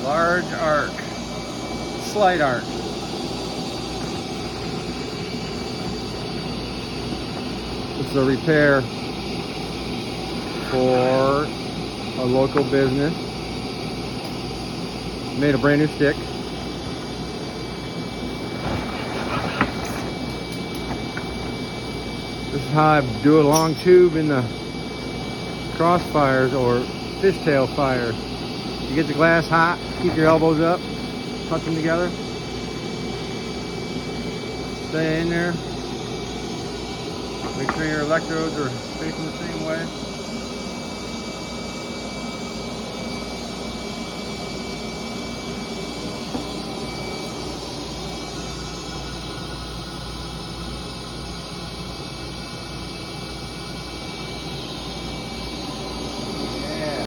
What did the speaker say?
Large arc, slight arc. This is a repair for a local business. Made a brand new stick. This is how I do a long tube in the crossfires or fishtail fires. You get the glass hot, keep your elbows up, touch them together. Stay in there. Make sure your electrodes are facing the same way.